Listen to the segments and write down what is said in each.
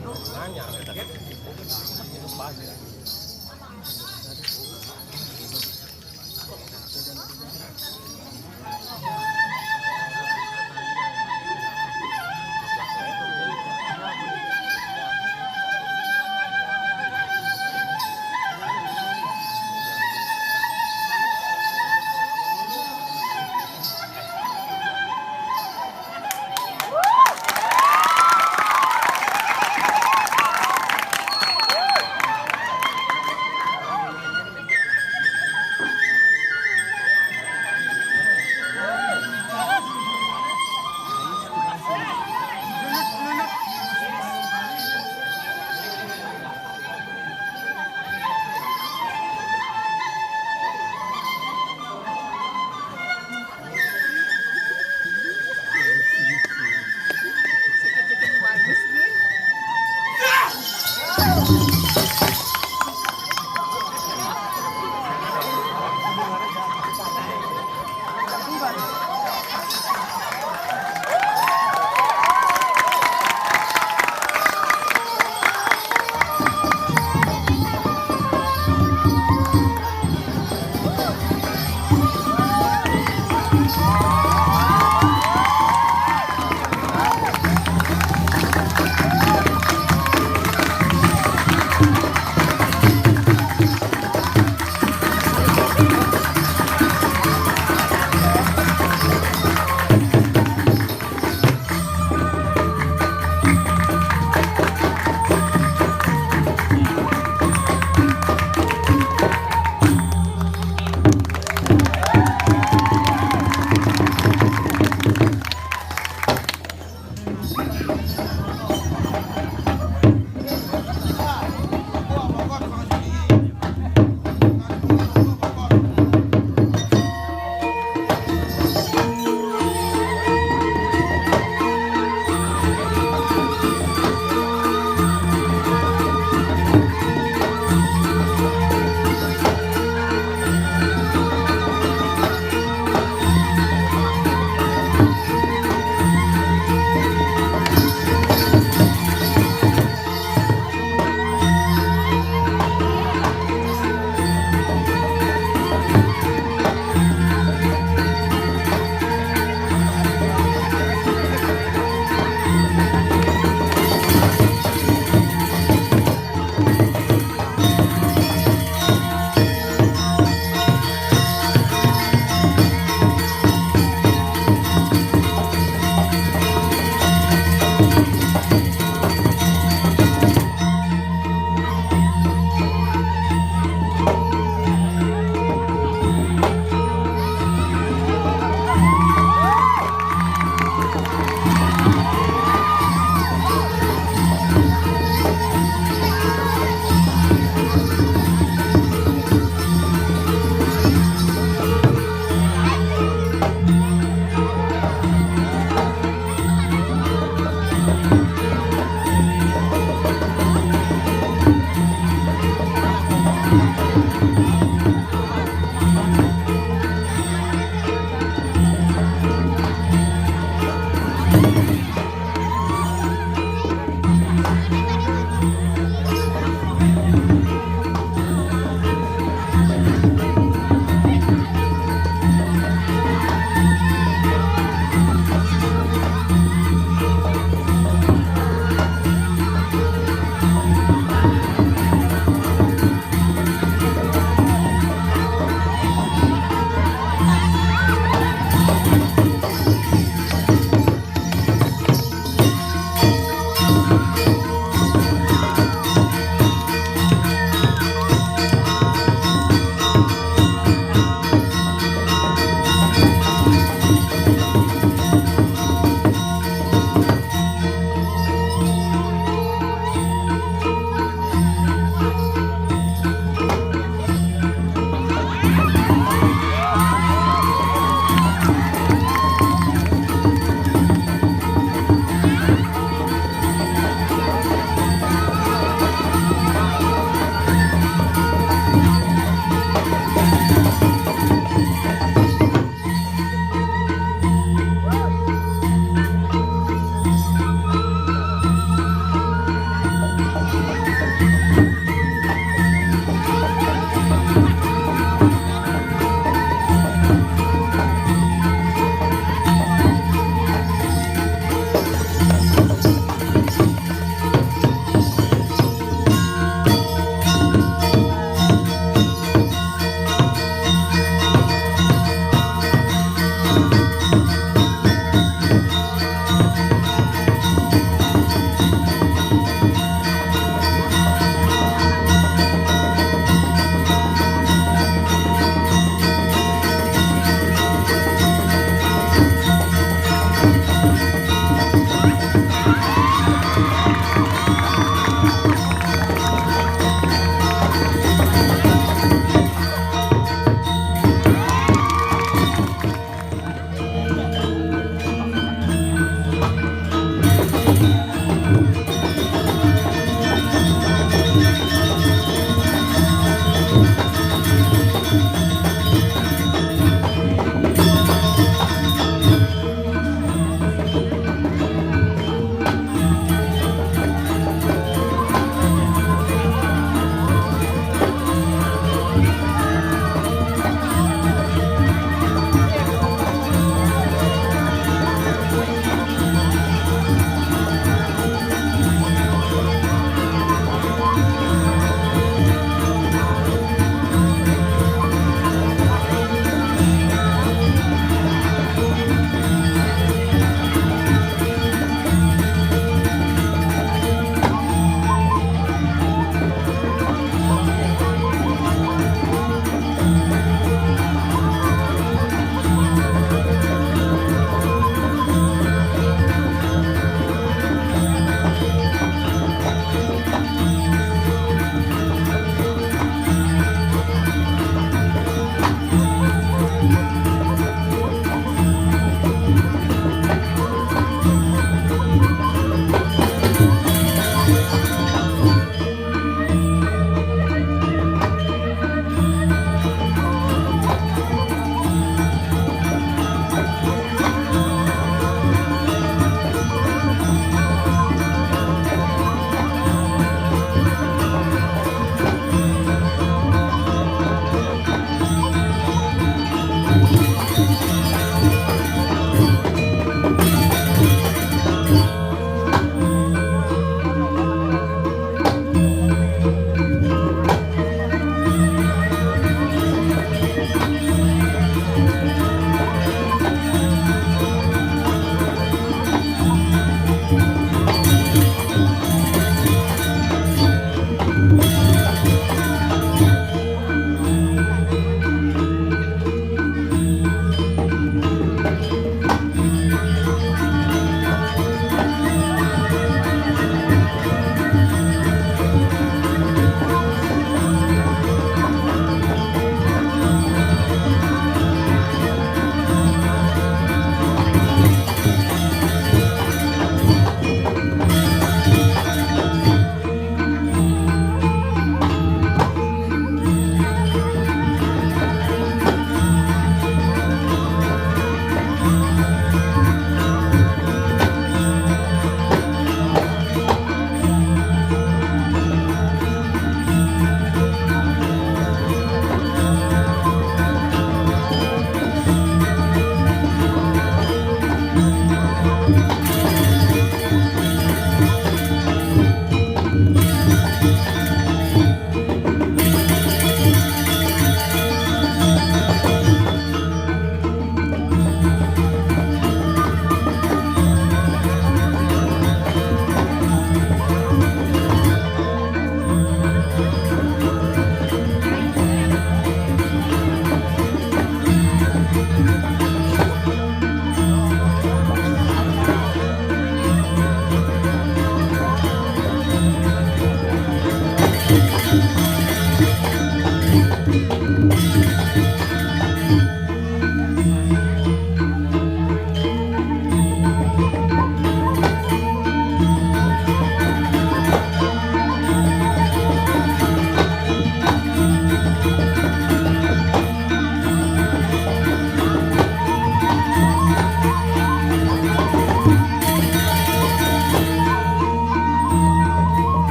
Nanya, kan? Pas ya.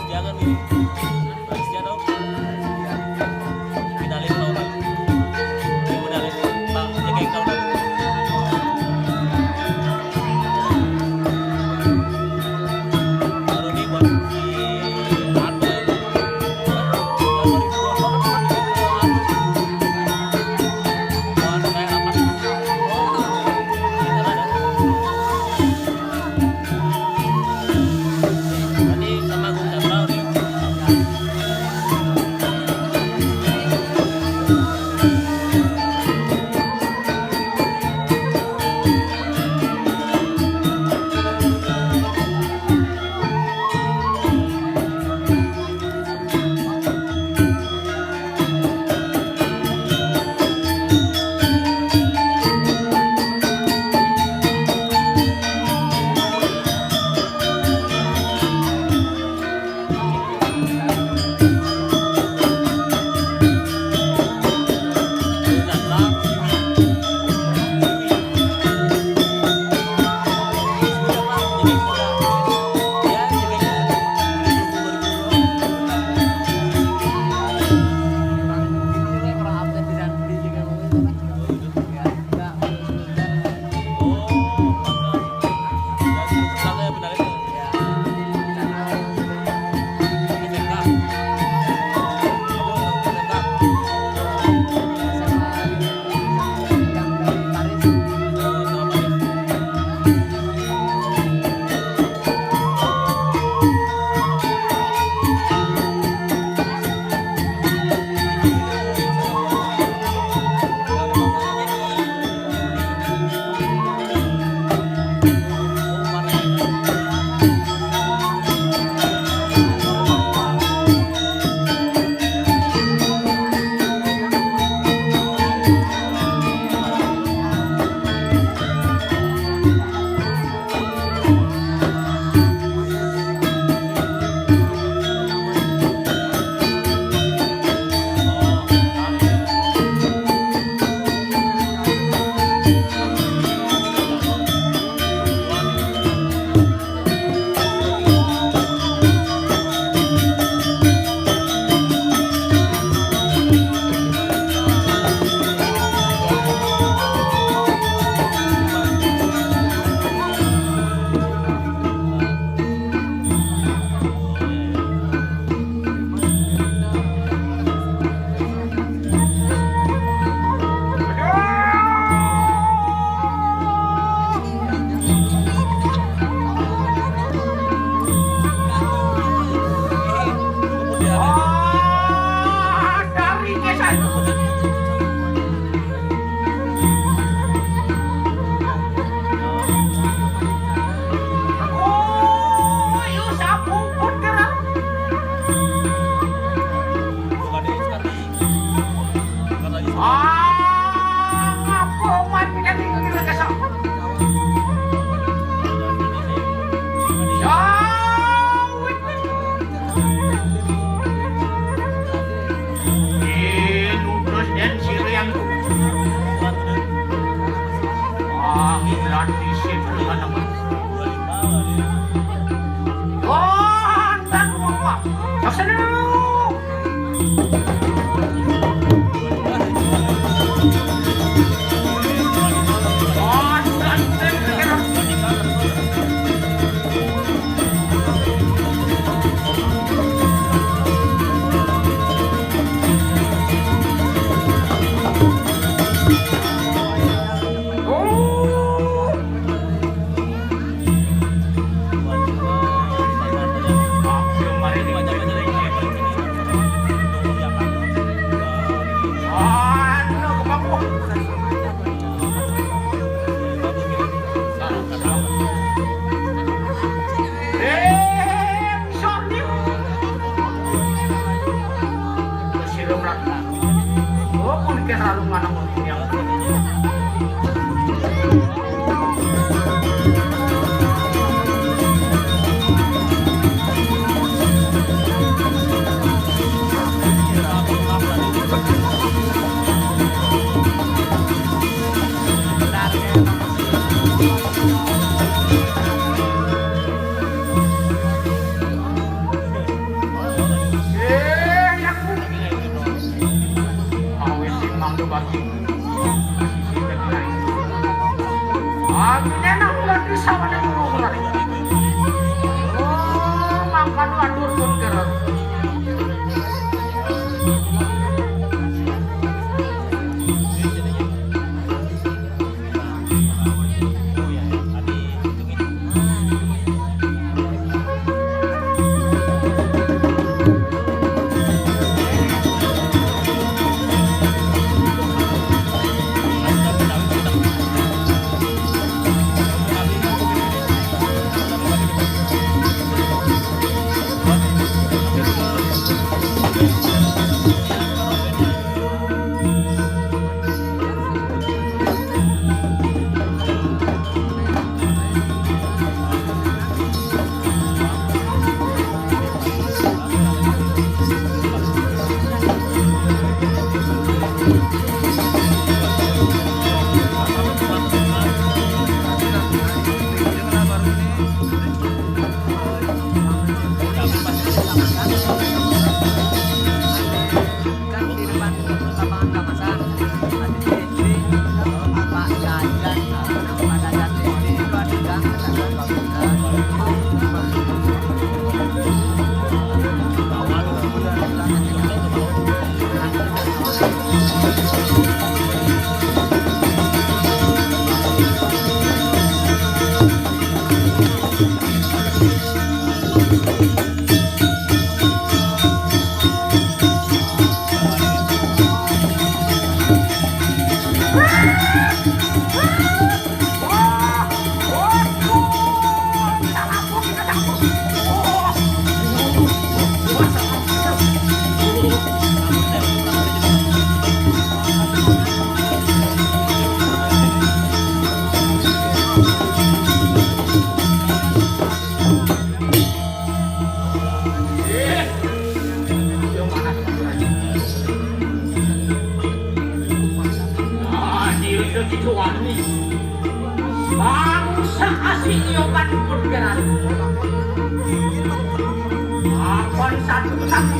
Jangan nih. Malaysia dong. Finalis tahun lalu. Finalis Pak JKK tahun lalu. Baru nih buat di Arte. bagi. Angin enak bulan di sawah dan urung. Oh, makan wadur pun kerap. Bangsa asing yogan pun gerak. Apaan satu-satu.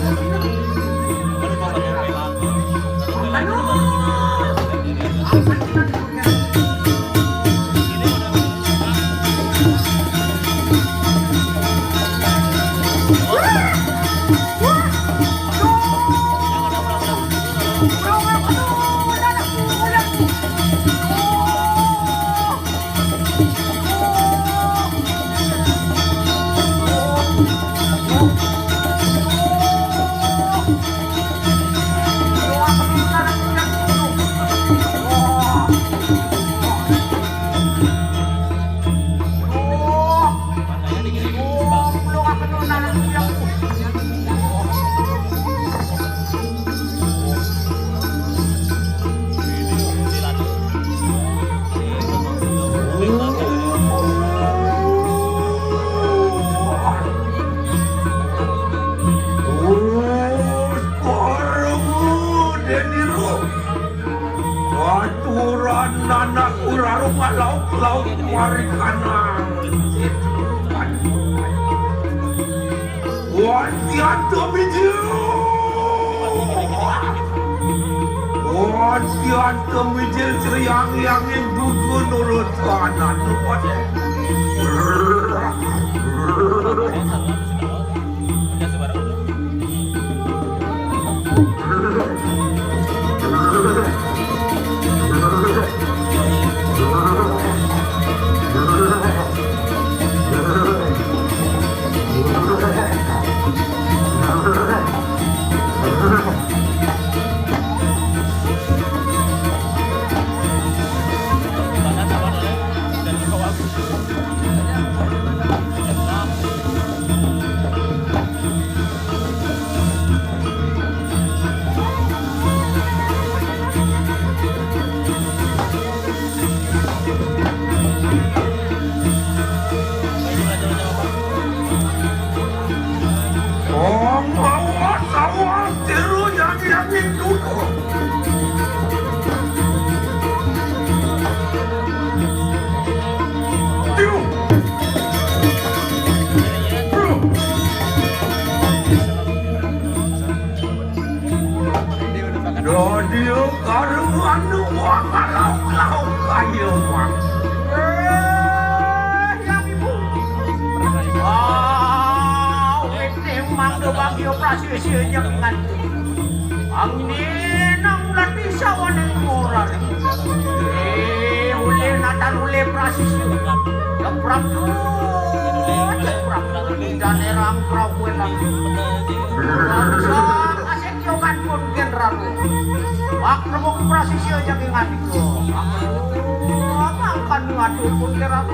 Anak urarung lauk warikana wantianto biju wantianto biju seriang yang dugu nurut kanan lupa kayu mang. Yang ibu. Ini mang do bagyo prasisya nyengan. Ang ninang lati sa waneng moral. Uli natan uli prasisya. Leprak dan erang prawe lagi. Sa kasekyokan pun general. Wak remuk prasisya jagingan itu. Angkan ngadu pun general.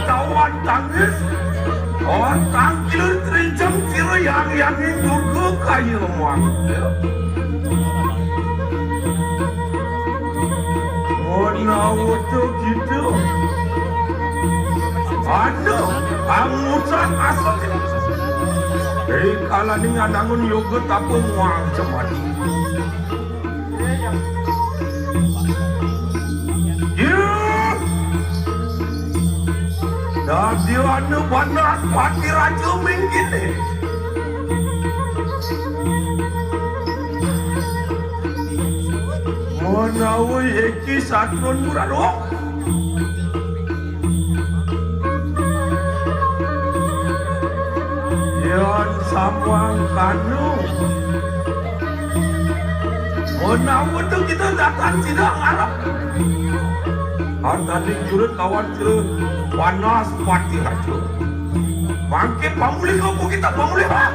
Tawan tangis, tang kilir terinjam siro yang itu ke kayu mang. Wutu gitu. Aduh, angusan asal. Kala ni nganangun yoga tapi muang cemat. Dadi anu panas mati raja minggini. Monawi eki satron murado. Yan samwang kanu. Monawi tu kita datang sidang Arab. Tadi jurut kawan jurut panas mati raja. Bangke pamuli kau kita pamuli ha.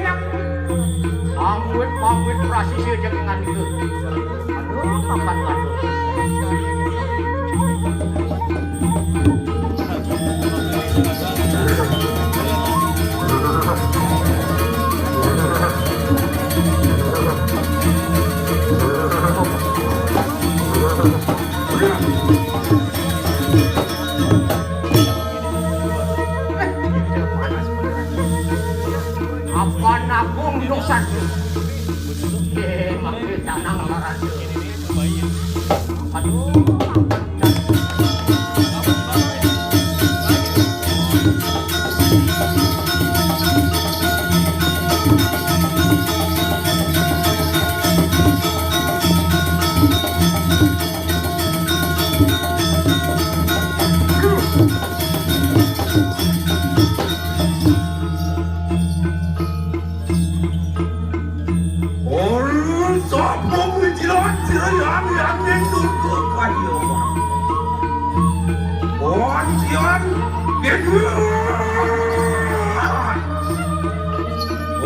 Yang amwit prasisya jangan itu. Aduh makan aduh. Apa nabung dosa tu? Makin tanang larat. Aduh.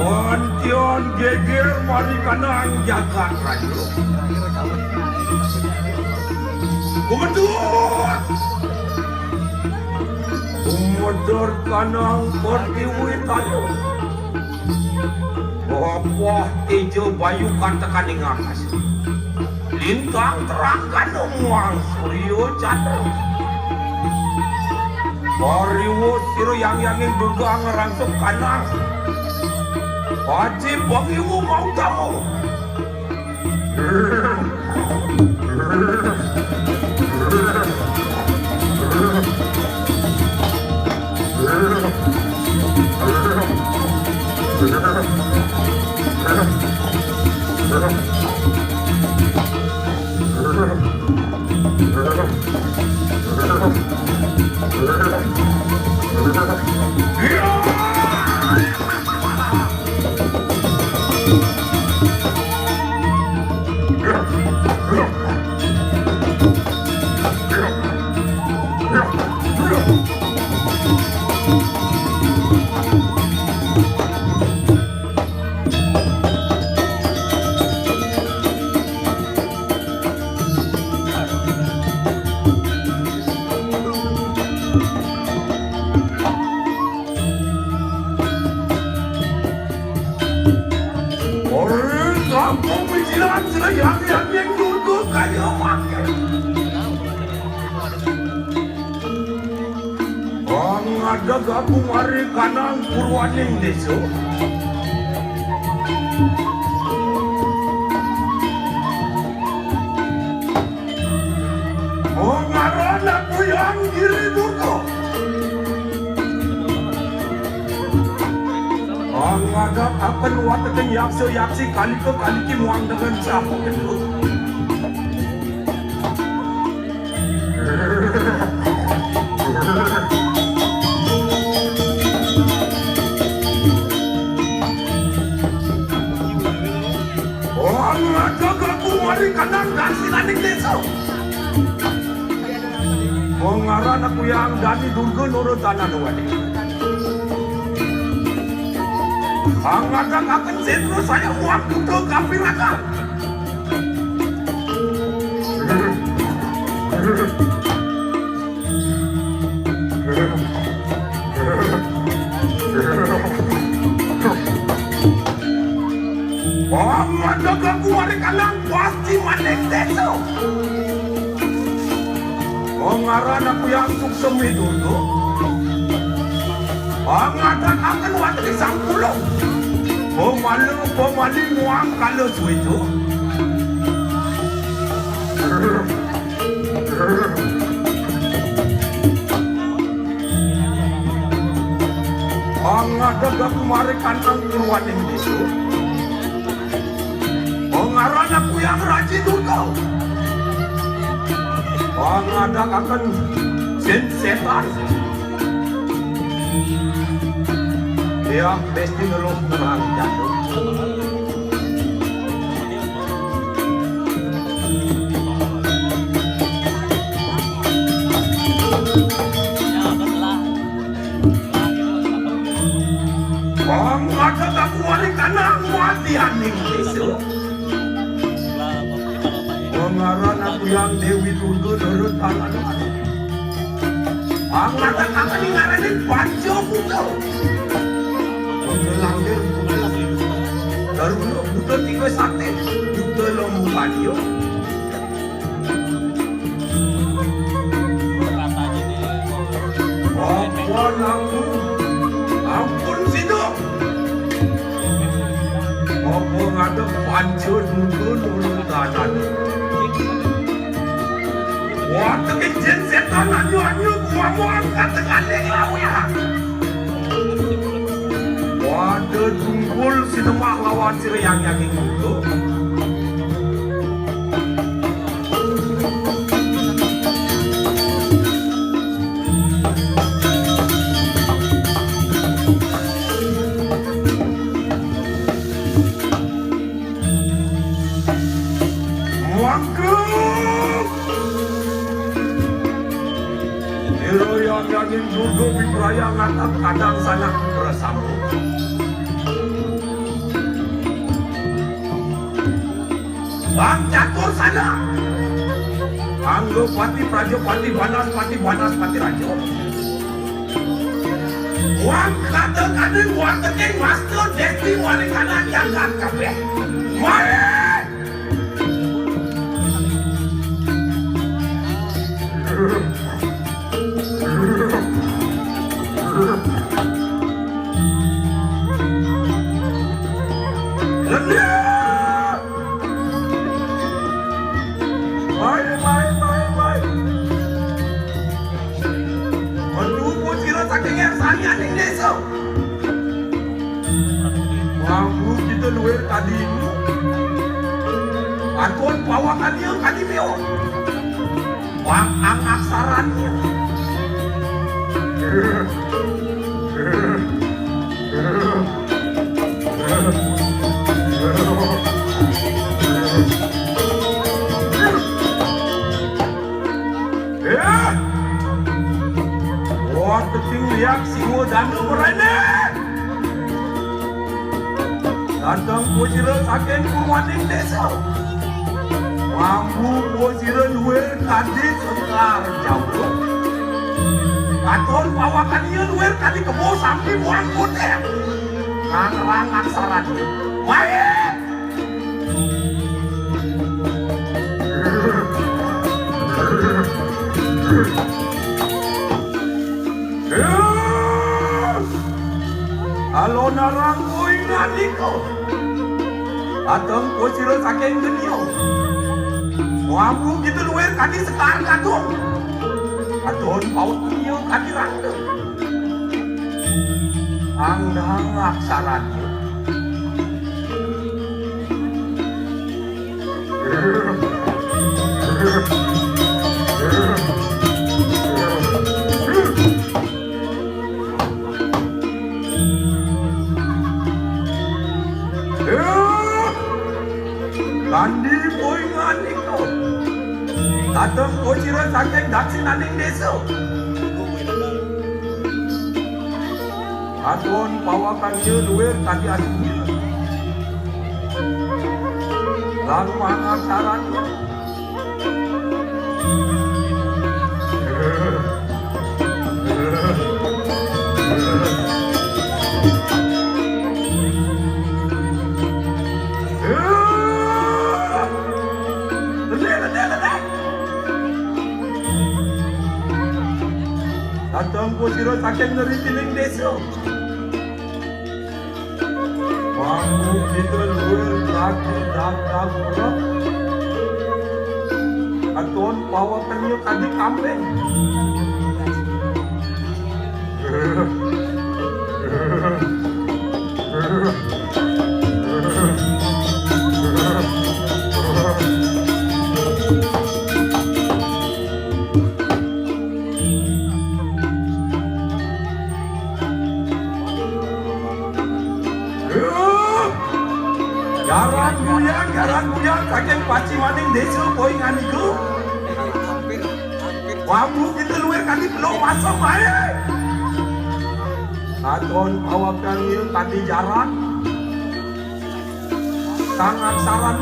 Ontion geger mari kanang jagat rajo. Kumedut. Kumodor kanang kordiwi tayo. Wapah tejo bayu kantekan ing akas. Lintang terang kanung wang suryo candra. Wariwo siro yang duga ngerangsung kanang. Wajib bagimu mau tamu. ada gabung hari kanang Purwaning deso. Ngaran aku yang diri dulu. Ngadap akan watakan yaksi kali ke kali ki muang dengan siapa itu. Ngada gabung hari kanang dan sinaning desa. Ngaran aku yang dani durga noro tanah nuwani. Angadang akan sentro saya muak duduk kapirakan. Angadang aku hari kanang pasti maning desa. Ngaran aku yang suksemi dulu. Angadang akan watri sang pulau. Pemali muang kalau itu. Angada kemarin kantang Purwaning itu. Ngaran aku yang rajin dulu. Angada akan setan. Dia pasti ngelok kurang jatuh. Ada tak kuali karena mati aning desa. Ngaran aku yang Dewi Durga nurut tangan. Angada akan ngaranin panco pulau. Langgar Daruna buta tiga sate buta lomu kadio. Apa lagu ampun sido. Apa ngada panco dulu dulu tanan. Waktu kejen setan anyu kuamuan katakan lau ya. Waduh tunggul si temah lawan si yang itu. Mangkuk. Hero yang dulu bibraya ngatak kadang sangat bersambung. Bang catur sana. Anggo pati prajo pati banas pati rajo. Wang kata kadang wang tekeng master desti wali kanan jangan kabeh. Mari. Mampu kita luar tadi ini. Aton pawakannya kali meo. Wang aksarannya. Wah, keting liak singo danu merene. Datang pujira saking Purwaning desa. Mampu pujira luar tadi sekar jauh. Aton pawakannya luar tadi kebo sampai buang putih. Ngarang aksaran. Baik. Yeah. narang kowe nganiko. Atong kowe sira saking dunia. Wamu gitu luwe kadi sekar katung. Aton paut kieu kadi rangkeung. Angdang aksarannya. Kandi boy ngani ko. Datang ko sira saking daksinaning desa. Aton pawakan ieu luwer kadi aslinya. Lang mangasaran. Datang ko sira saking neritining desa. Wamu kita luwer lagi dak urang. Aton pawakan ieu kadi kambing. Jarang buyang saking paci maning desa boy nganiku. Wamu kita luwer kadi belum masuk bae. Aton pawakan ieu kadi jarang. Sangat saran.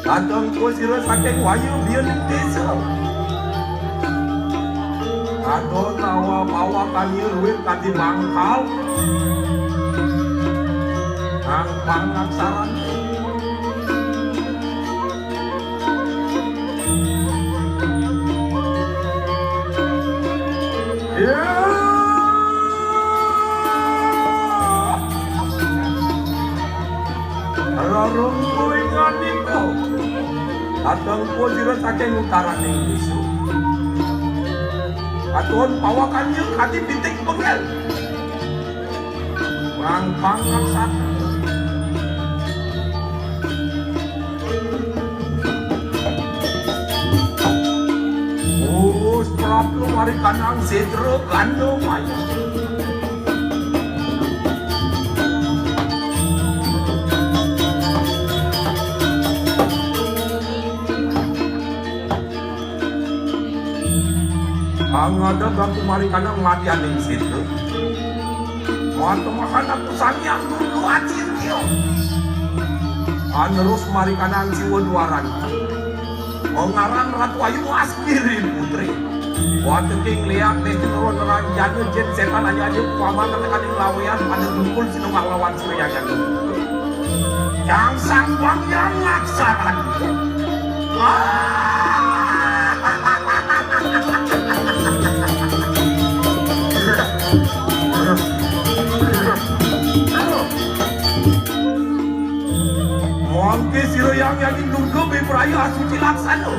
Datang ko sira saking wayu biening desa. Aton awa pawakan ieu luwih kadi mangkal. Ang pangaksaran. Rarung kowe nganiko. Datang ko sira saking utaraning desa. Aton pawakan ieu kadi bintik pegel. Ang pangaksaran. Setelah lumari kanang sedro gandong ayo. Angada ganggu mari kanang mati aning sedro. Mantu makan aku sanyang dulu acil kio. Anerus mari kanang siwa duaran. Mengarang Ratu Ayu aspirin putri. Waktu king lihat nesti turun nerang janu jen setan aja kuaman tekan yang lawian pada kumpul sinumang lawan surya janu. Yang sangwang yang laksaran. Mongke siro yang indunggo beprayu asuci laksana.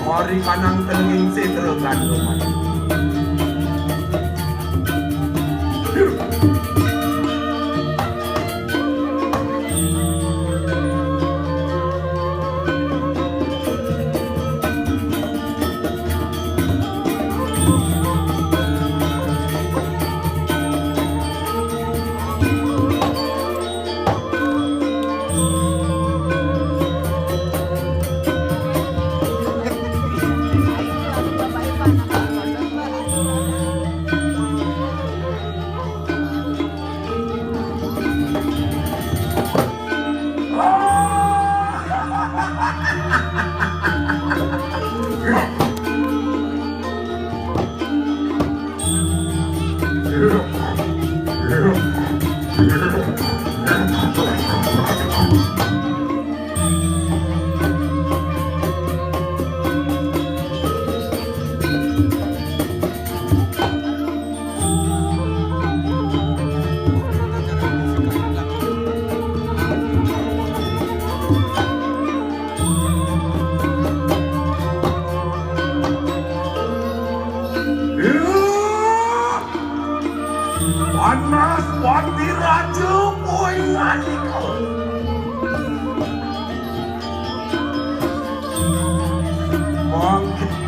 Mari kanang telenging sedro gandong.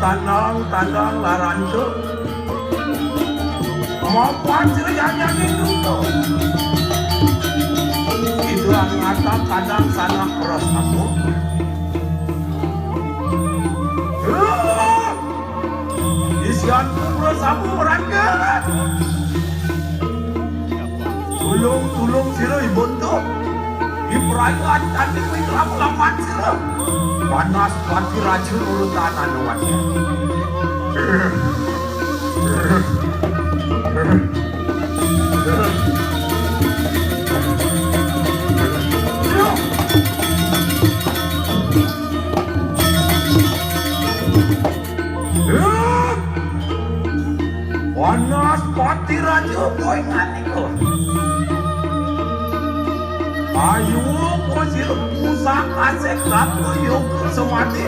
tandang larantu maupun ceritanya gitu tuh itu ngata kadang sana keras aku isian keras aku merangkat tulung sila ibuntu di perayaan cantik itu aku lapan sila panas pati racun urutan anuannya panas pati racun boy nganiko ayo kosir pusat asek lapu yuk semati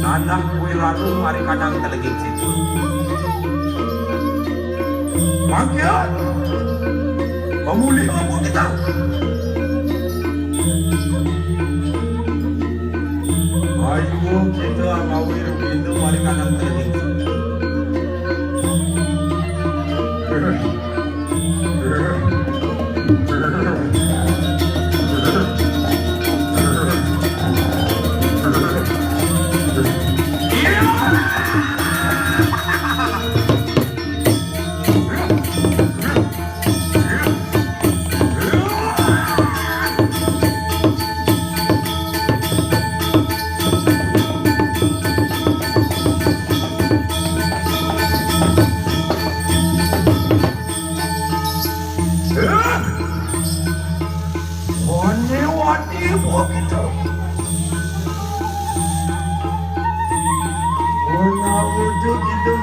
anak kue lalu mari kadang telegik situ Makian pemulih apa kita ayo kita ngawir pintu mari kadang telegik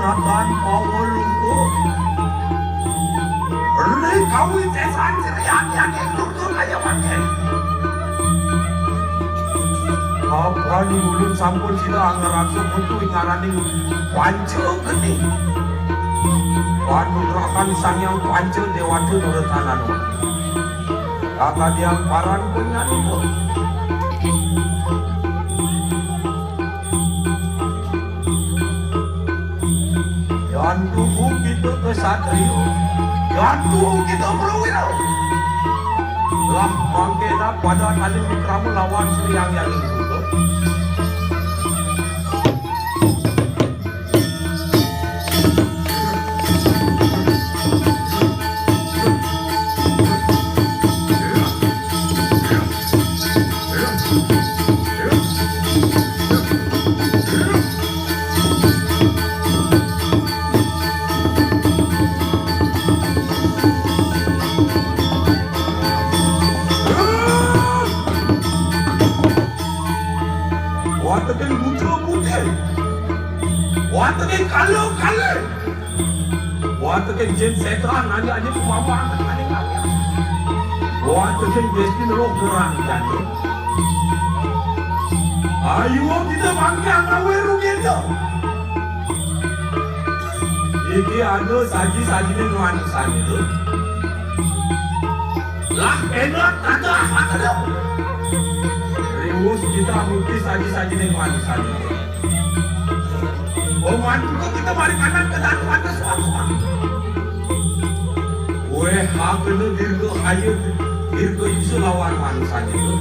Nakan power lu, kau itu sanjir yang itu aja pakai. Apa di mulut sampun sila angarasu putu ingarani pancu geni. Panurakan sang yang pancu dewatu nurutanan. Kata dia paran punya itu. Tubuh kita kesatrio, tubuh kita berwira. Lah bangkena pada kali mikramu lawan yang itu. Kalau waktu jen setan aja mama anak kalian waktu jen beskin lo kurang jadi ayo kita bangkit ngawe rugido iki ada saji ni nuansa itu lah enak ada ada riwus kita mungkin saji ni nuansa itu oh mantu kita balik kanan ke dalam ada suatu weh aku itu dirgo ayu dirgo isu lawan manusia itu